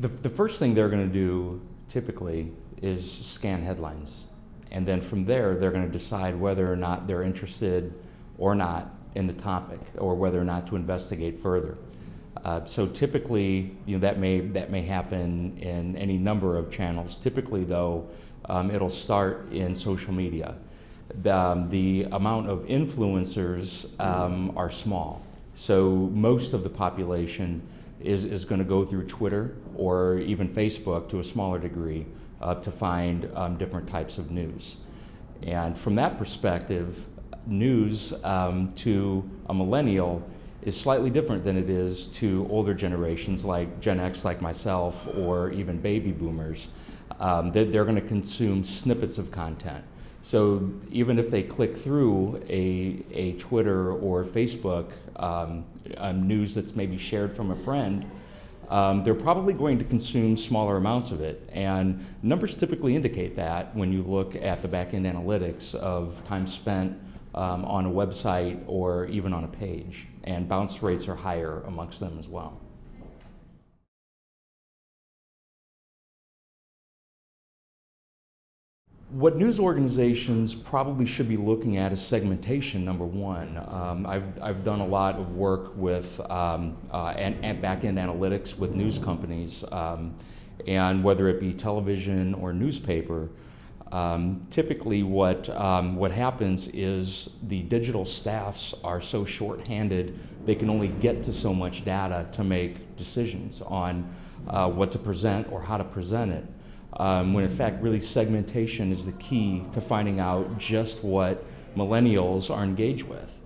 The first thing they're going to do typically is scan headlines. And then from there, they're going to decide whether or not they're interested or not in the topic, or whether or not to investigate further. So typically, that may happen in any number of channels. Typically, though, it'll start in social media. The amount of influencers are small. So most of the population is going to go through Twitter or even Facebook to a smaller degree to find different types of news. And from that perspective, news to a millennial is slightly different than it is to older generations like Gen X, like myself, or even baby boomers. They're going to consume snippets of content. So even if they click through a Twitter or Facebook news that's maybe shared from a friend, they're probably going to consume smaller amounts of it. And numbers typically indicate that when you look at the back-end analytics of time spent on a website or even on a page. And bounce rates are higher amongst them as well. What news organizations probably should be looking at is segmentation, number one. I've done a lot of work with back-end analytics with news companies, and whether it be television or newspaper, typically what happens is the digital staffs are so short-handed they can only get to so much data to make decisions on what to present or how to present it. When in fact really segmentation is the key to finding out just what millennials are engaged with.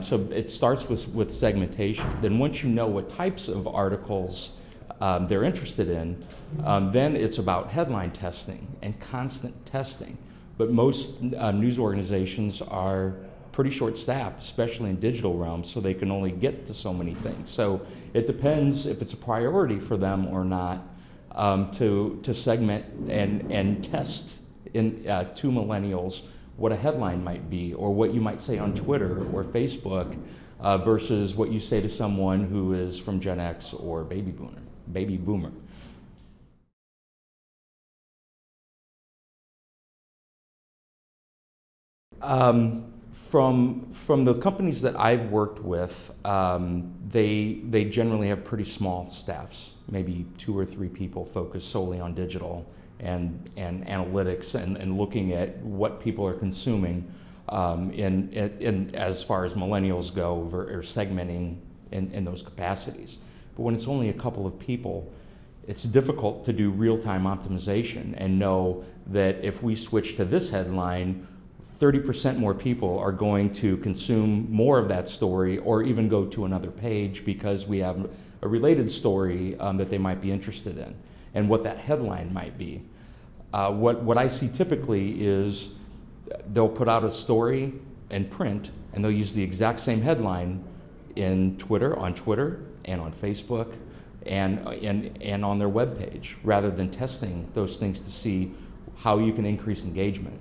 So it starts with segmentation. Then once you know what types of articles they're interested in, then it's about headline testing and constant testing. But most news organizations are pretty short-staffed, especially in digital realms, so they can only get to so many things. So it depends if it's a priority for them or not to segment and test to millennials what a headline might be, or what you might say on Twitter or Facebook versus what you say to someone who is from Gen X or baby boomer. From the companies that I've worked with, they generally have pretty small staffs, maybe 2 or 3 people focused solely on digital and analytics and looking at what people are consuming in as far as millennials go, or segmenting in those capacities. But when it's only a couple of people, it's difficult to do real-time optimization and know that if we switch to this headline, 30% more people are going to consume more of that story or even go to another page because we have a related story that they might be interested in, and what that headline might be. What I see typically is they'll put out a story in print and they'll use the exact same headline on Twitter and on Facebook and on their webpage, rather than testing those things to see how you can increase engagement.